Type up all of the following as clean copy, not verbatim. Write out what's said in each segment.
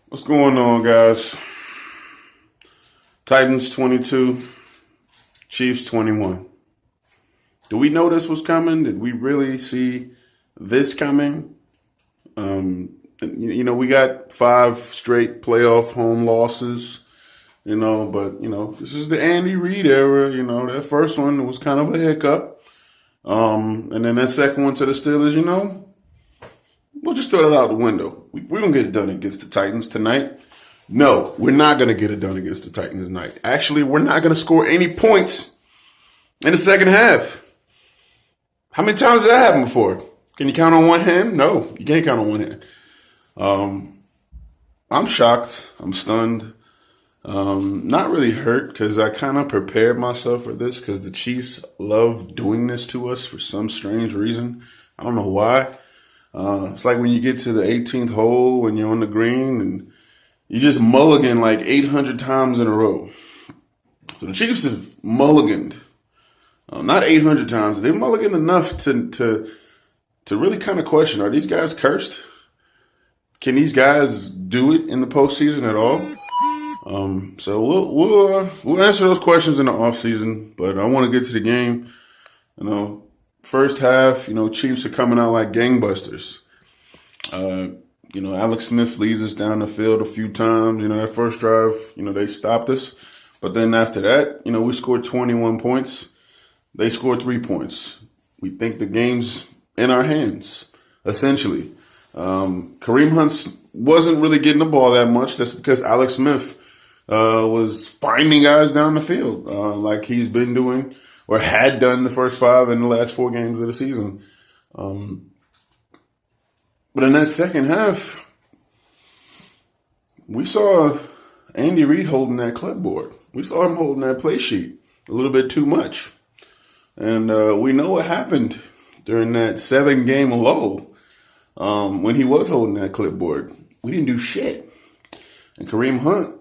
What's going on, guys? Titans 22, Chiefs 21. Do we know this was coming? Did we really see this coming? We got 5 straight playoff home losses, but, this is the Andy Reid era. That first one was kind of a hiccup. And then that second one to the Steelers, we'll just throw that out the window. We're going to get it done against the Titans tonight. No, we're not going to get it done against the Titans tonight. Actually, we're not going to score any points in the second half. How many times has that happened before? Can you count on one hand? No, you can't count on one hand. I'm shocked. I'm stunned. Not really hurt because I kind of prepared myself for this because the Chiefs love doing this to us for some strange reason. I don't know why. It's like when you get to the 18th hole when you're on the green and you just mulligan like 800 times in a row. So the Chiefs have mulliganed, not 800 times. They've mulliganed enough to really kind of question: are these guys cursed? Can these guys do it in the postseason at all? So we'll answer those questions in the offseason. But I want to get to the game. First half, Chiefs are coming out like gangbusters. Alex Smith leads us down the field a few times. That first drive, they stopped us. But then after that, we scored 21 points. They scored 3 points. We think the game's in our hands, essentially. Kareem Hunt wasn't really getting the ball that much. That's because Alex Smith was finding guys down the field like he's been doing or had done the first 5 in the last 4 games of the season. But in that second half, we saw Andy Reid holding that clipboard. We saw him holding that play sheet a little bit too much. And we know what happened during that 7-game lull when he was holding that clipboard. We didn't do shit. And Kareem Hunt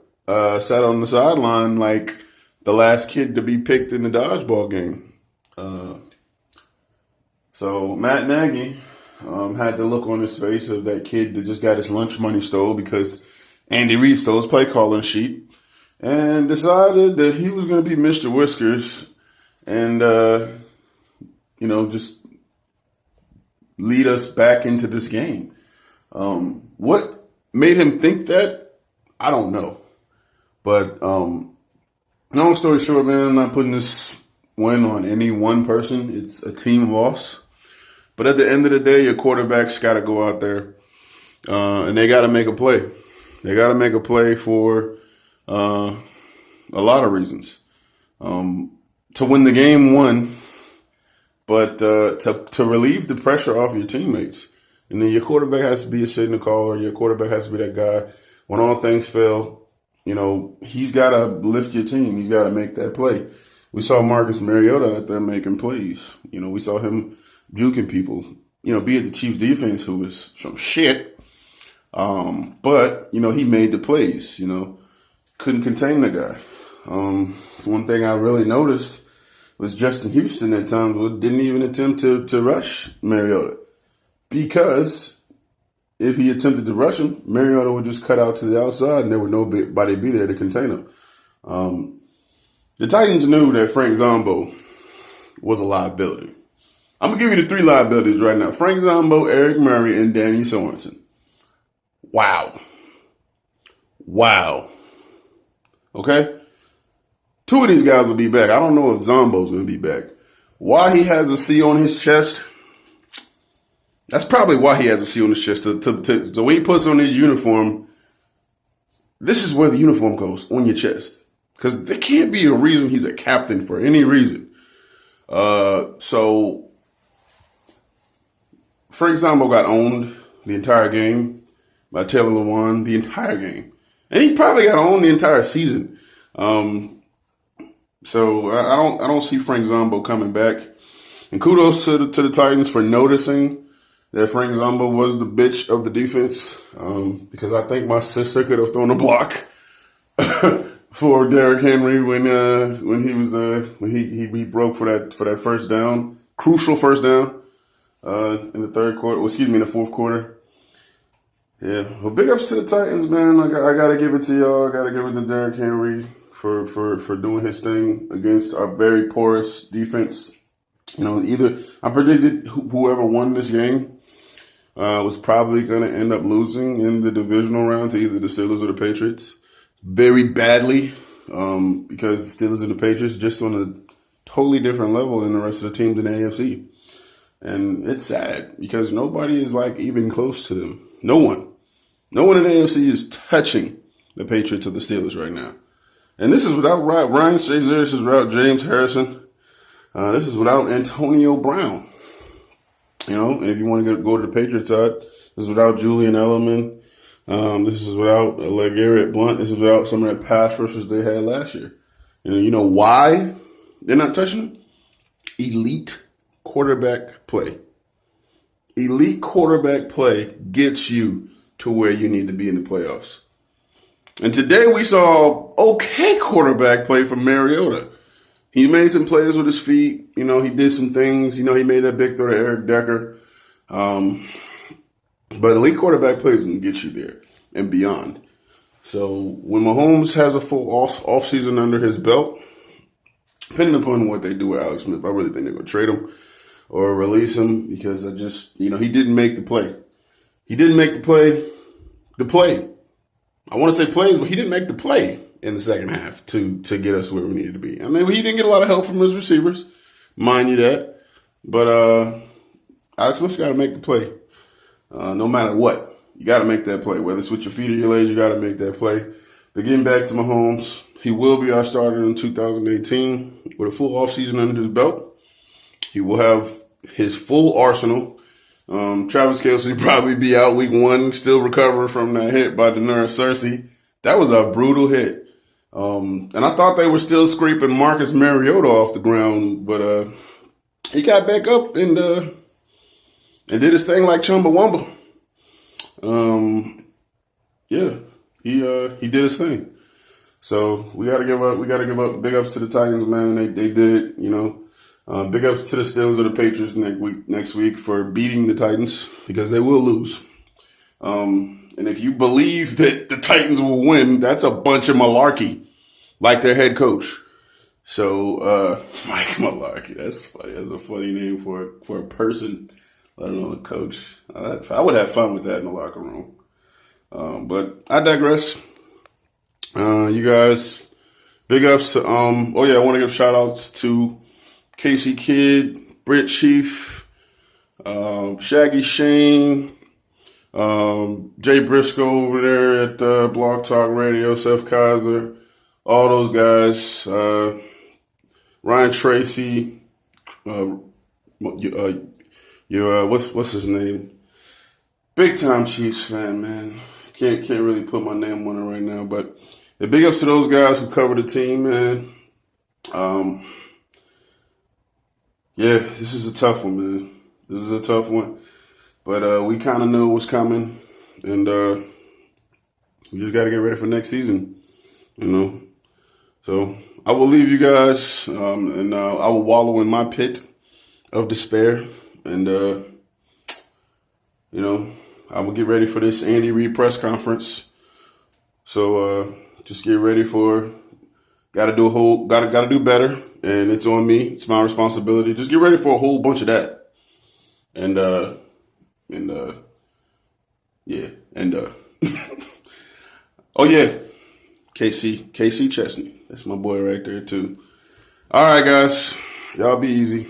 sat on the sideline like the last kid to be picked in the dodgeball game. So Matt Nagy had the look on his face of that kid that just got his lunch money stole because Andy Reid stole his play calling sheet and decided that he was going to be Mr. Whiskers and, just lead us back into this game. What made him think that? I don't know. But long story short, man, I'm not putting this win on any one person. It's a team loss. But at the end of the day, your quarterback's got to go out there and they got to make a play. They got to make a play for a lot of reasons. To win the game, one, but to relieve the pressure off your teammates. And then your quarterback has to be a signal caller. Your quarterback has to be that guy. When all things fail, he's got to lift your team. He's got to make that play. We saw Marcus Mariota out there making plays. We saw him juking people, be it the Chiefs defense, who was some shit. But he made the plays, couldn't contain the guy. One thing I really noticed was Justin Houston at times didn't even attempt to rush Mariota because if he attempted to rush him, Mariota would just cut out to the outside and there would nobody be there to contain him. The Titans knew that Frank Zombo was a liability. I'm going to give you the 3 liabilities right now. Frank Zombo, Eric Murray, and Danny Sorensen. Wow. Okay? 2 of these guys will be back. I don't know if Zombo's going to be back. Why he has a C on his chest, that's probably why he has a C on his chest. So when he puts on his uniform, this is where the uniform goes, on your chest. Because there can't be a reason he's a captain for any reason. So Frank Zombo got owned the entire game by Taylor Lewan, the entire game. And he probably got owned the entire season. So I don't see Frank Zombo coming back. And kudos to the Titans for noticing that Frank Zombo was the bitch of the defense. Because I think my sister could have thrown a block for Derrick Henry when he broke for that first down, crucial first down in the third quarter. In the fourth quarter. Yeah, well, big ups to the Titans, man. I got to give it to y'all. I got to give it to Derrick Henry for doing his thing against a very porous defense. Either I predicted whoever won this game was probably going to end up losing in the divisional round to either the Steelers or the Patriots very badly because the Steelers and the Patriots just on a totally different level than the rest of the teams in the AFC. And it's sad because nobody is like even close to them. No one in the AFC is touching the Patriots or the Steelers right now. And this is without Ryan Shazier, this is without James Harrison. This is without Antonio Brown. And if you want to go to the Patriots side, this is without Julian Edelman. This is without LeGarrette Blount. This is without some of that pass rushers they had last year. You know why they're not touching them? Elite quarterback play. Elite quarterback play gets you to where you need to be in the playoffs. And today we saw okay quarterback play from Mariota. He made some plays with his feet. He did some things. He made that big throw to Eric Decker. But elite quarterback play is going to get you there and beyond. So when Mahomes has a full offseason under his belt, depending upon what they do with Alex Smith, I really think they're going to trade him or release him because he didn't make the play. He didn't make the play. I want to say plays, but he didn't make the play in the second half to get us where we needed to be. I mean, he didn't get a lot of help from his receivers, mind you that. But Alex Smith's got to make the play. No matter what, you got to make that play. Whether it's with your feet or your legs, you got to make that play. But getting back to Mahomes, he will be our starter in 2018 with a full offseason under his belt. He will have his full arsenal. Travis Kelce will probably be out week 1, still recovering from that hit by Denard Cersei. That was a brutal hit. And I thought they were still scraping Marcus Mariota off the ground, but he got back up and did his thing like Chumbawamba. He did his thing. So we gotta give up big ups to the Titans, man. They did it, big ups to the Steelers or the Patriots next week for beating the Titans because they will lose. And if you believe that the Titans will win, that's a bunch of malarkey, like their head coach. So Mike Malarkey, that's funny. That's a funny name for a person, let alone a coach. I would have fun with that in the locker room. But I digress. You guys, big ups to I want to give shout outs to Casey Kidd, Britt Chief, Shaggy Shane, Jay Briscoe over there at Blog Talk Radio, Seth Kaiser, all those guys, Ryan Tracy, what's his name? Big time Chiefs fan, man. Can't really put my name on it right now, but the big ups to those guys who cover the team, man. This is a tough one, man. This is a tough one. But we kind of knew it was coming. And we just got to get ready for next season, So I will leave you guys, and I will wallow in my pit of despair. And, I will get ready for this Andy Reid press conference. So just get ready for, gotta do better. And it's on me. It's my responsibility. Just get ready for a whole bunch of that. And Casey Chesney. That's my boy right there too. All right, guys. Y'all be easy.